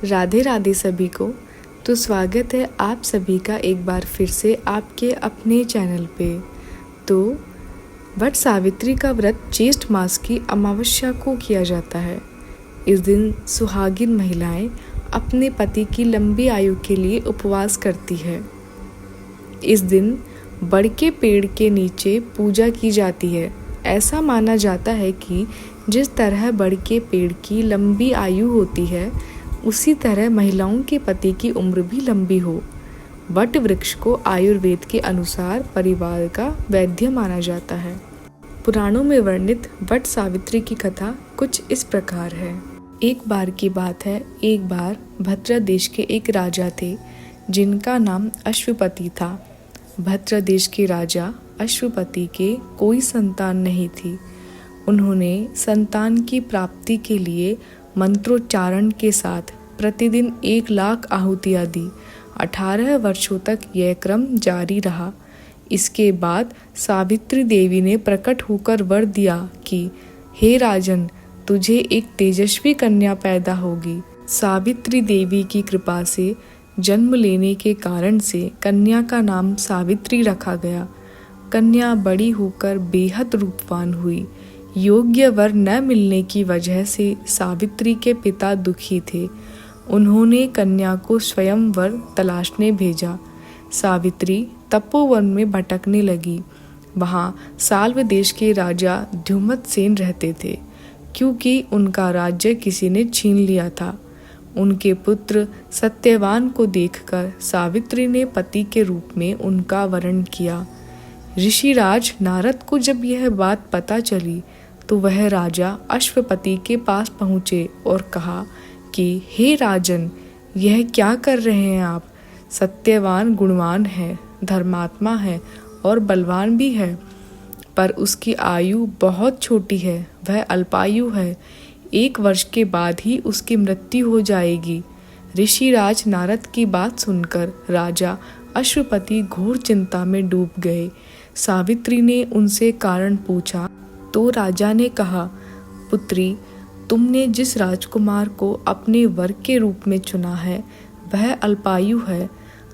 राधे राधे सभी को। तो स्वागत है आप सभी का एक बार फिर से आपके अपने चैनल पे। तो वट सावित्री का व्रत ज्येष्ठ मास की अमावस्या को किया जाता है। इस दिन सुहागिन महिलाएं अपने पति की लंबी आयु के लिए उपवास करती है। इस दिन बड़ के पेड़ के नीचे पूजा की जाती है। ऐसा माना जाता है कि जिस तरह बड़ के पेड़ की लंबी आयु होती है, उसी तरह महिलाओं के पति की उम्र भी लंबी हो। वट वृक्ष को आयुर्वेद के अनुसार परिवार का वैद्य माना जाता है। पुराणों में वर्णित वट सावित्री की कथा कुछ इस प्रकार है। एक बार की बात है, एक बार भद्र देश के एक राजा थे जिनका नाम अश्वपति था। भद्र देश के राजा अश्वपति के कोई संतान नहीं थी। उन्होंने संतान की प्राप्ति के लिए मंत्रोच्चारण के साथ प्रतिदिन 1,00,000 आहुतियाँ दी। 18 वर्षों तक यह क्रम जारी रहा। इसके बाद सावित्री देवी ने प्रकट होकर वर दिया कि हे राजन, तुझे एक तेजस्वी कन्या पैदा होगी। सावित्री देवी की कृपा से जन्म लेने के कारण से कन्या का नाम सावित्री रखा गया। कन्या बड़ी होकर बेहद रूपवान हुई। योग्य वर न मिलने की वजह से सावित्री के पिता दुखी थे। उन्होंने कन्या को स्वयं वर तलाशने भेजा। सावित्री तपोवन में भटकने लगी। वहाँ साल्व देश के राजा द्युमत्सेन रहते थे, क्योंकि उनका राज्य किसी ने छीन लिया था। उनके पुत्र सत्यवान को देखकर सावित्री ने पति के रूप में उनका वरण किया। ऋषिराज नारद को जब यह बात पता चली तो वह राजा अश्वपति के पास पहुँचे और कहा कि हे राजन, यह क्या कर रहे हैं आप? सत्यवान गुणवान है, धर्मात्मा है और बलवान भी है, पर उसकी आयु बहुत छोटी है। वह अल्पायु है। 1 वर्ष के बाद ही उसकी मृत्यु हो जाएगी। ऋषिराज नारद की बात सुनकर राजा अश्वपति घोर चिंता में डूब गए। सावित्री ने उनसे कारण पूछा तो राजा ने कहा, पुत्री, तुमने जिस राजकुमार को अपने वर के रूप में चुना है वह अल्पायु है।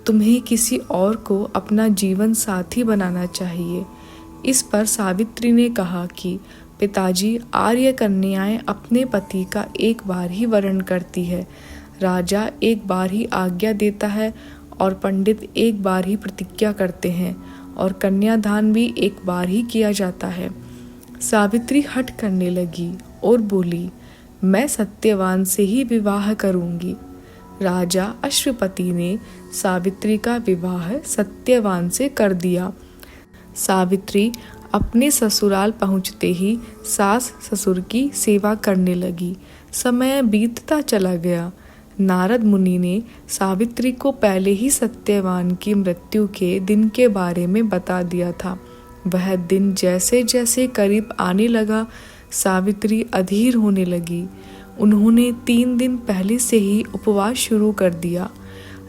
तुम्हें किसी और को अपना जीवन साथी बनाना चाहिए। इस पर सावित्री ने कहा कि पिताजी, आर्य कन्याएं अपने पति का एक बार ही वरण करती है। राजा एक बार ही आज्ञा देता है और पंडित एक बार ही प्रतिज्ञा करते हैं और कन्यादान भी एक बार ही किया जाता है। सावित्री हठ करने लगी और बोली, मैं सत्यवान से ही विवाह करूंगी। राजा अश्वपति ने सावित्री का विवाह सत्यवान से कर दिया। सावित्री अपने ससुराल पहुंचते ही सास ससुर की सेवा करने लगी। समय बीतता चला गया। नारद मुनि ने सावित्री को पहले ही सत्यवान की मृत्यु के दिन के बारे में बता दिया था। वह दिन जैसे जैसे करीब आने लगा, सावित्री अधीर होने लगी। उन्होंने 3 दिन पहले से ही उपवास शुरू कर दिया।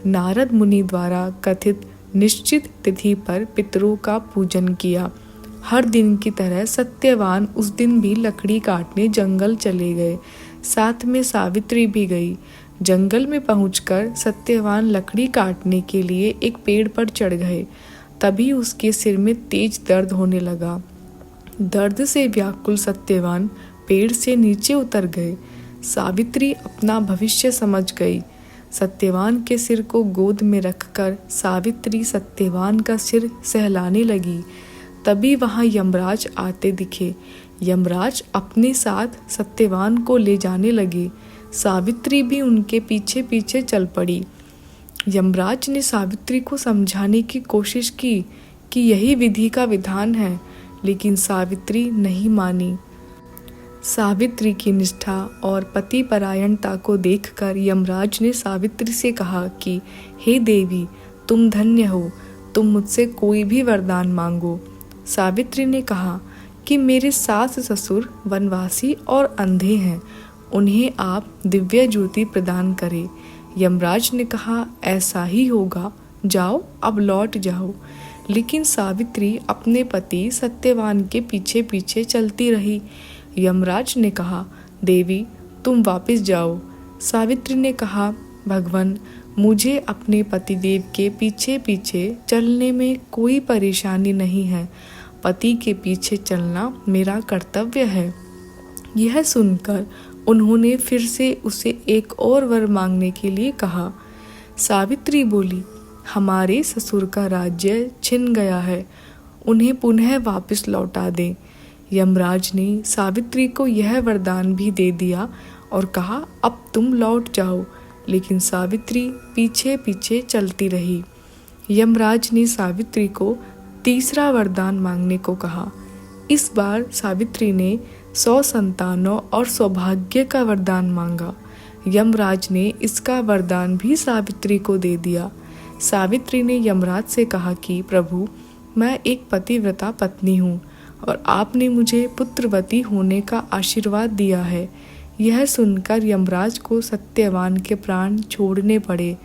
नारद मुनि द्वारा कथित निश्चित तिथि पर पितरों का पूजन किया। हर दिन की तरह सत्यवान उस दिन भी लकड़ी काटने जंगल चले गए। साथ में सावित्री भी गई। जंगल में पहुंचकर सत्यवान लकड़ी काटने के लिए एक पेड़ पर चढ़ गए। तभी उसके सिर में तेज दर्द होने लगा। दर्द से व्याकुल सत्यवान पेड़ से नीचे उतर गए। सावित्री अपना भविष्य समझ गई। सत्यवान के सिर को गोद में रखकर सावित्री सत्यवान का सिर सहलाने लगी। तभी वहां यमराज आते दिखे। यमराज अपने साथ सत्यवान को ले जाने लगे। सावित्री भी उनके पीछे पीछे चल पड़ी। यमराज ने सावित्री को समझाने की कोशिश की कि यही विधि का विधान है, लेकिन सावित्री नहीं मानी। सावित्री की निष्ठा और पति परायणता को देखकर यमराज ने सावित्री से कहा कि हे देवी, तुम धन्य हो, तुम मुझसे कोई भी वरदान मांगो। सावित्री ने कहा कि मेरे सास ससुर वनवासी और अंधे हैं, उन्हें आप दिव्य ज्योति प्रदान करें। यमराज ने कहा, ऐसा ही होगा, जाओ अब लौट जाओ। लेकिन सावित्री अपने पति सत्यवान के पीछे पीछे चलती रही। यमराज ने कहा, देवी तुम वापस जाओ। सावित्री ने कहा, भगवान, मुझे अपने पतिदेव के पीछे पीछे चलने में कोई परेशानी नहीं है। पति के पीछे चलना मेरा कर्तव्य है। यह सुनकर उन्होंने फिर से उसे एक और वर मांगने के लिए कहा। सावित्री बोली, हमारे ससुर का राज्य छिन गया है, उन्हें पुनः वापस लौटा दें। यमराज ने सावित्री को यह वरदान भी दे दिया और कहा, अब तुम लौट जाओ। लेकिन सावित्री पीछे पीछे चलती रही। यमराज ने सावित्री को तीसरा वरदान मांगने को कहा। इस बार सावित्री ने 100 संतानों और सौभाग्य का वरदान मांगा। यमराज ने इसका वरदान भी सावित्री को दे दिया। सावित्री ने यमराज से कहा कि प्रभु, मैं एक पतिव्रता पत्नी हूँ और आपने मुझे पुत्रवती होने का आशीर्वाद दिया है। यह सुनकर यमराज को सत्यवान के प्राण छोड़ने पड़े।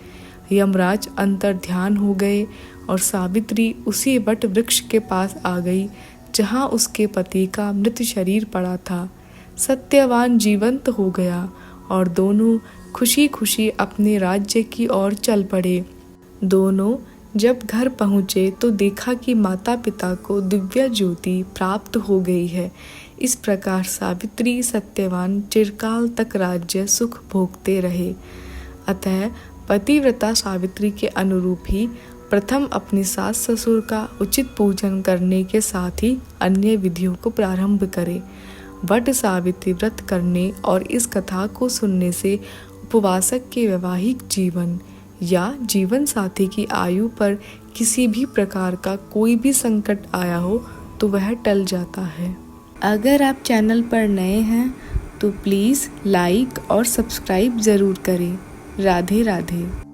यमराज अंतर्ध्यान हो गए और सावित्री उसी वट वृक्ष के पास आ गई जहाँ उसके पति का मृत शरीर पड़ा था। सत्यवान जीवंत हो गया और दोनों खुशी खुशी अपने राज्य की ओर चल पड़े। दोनों जब घर पहुँचे तो देखा कि माता पिता को दिव्य ज्योति प्राप्त हो गई है। इस प्रकार सावित्री सत्यवान चिरकाल तक राज्य सुख भोगते रहे। अतः पतिव्रता सावित्री के अनुरूप ही प्रथम अपनी सास ससुर का उचित पूजन करने के साथ ही अन्य विधियों को प्रारंभ करे। वट सावित्री व्रत करने और इस कथा को सुनने से उपवासक के वैवाहिक जीवन या जीवन साथी की आयु पर किसी भी प्रकार का कोई भी संकट आया हो तो वह टल जाता है। अगर आप चैनल पर नए हैं तो प्लीज़ लाइक और सब्सक्राइब ज़रूर करें। राधे राधे।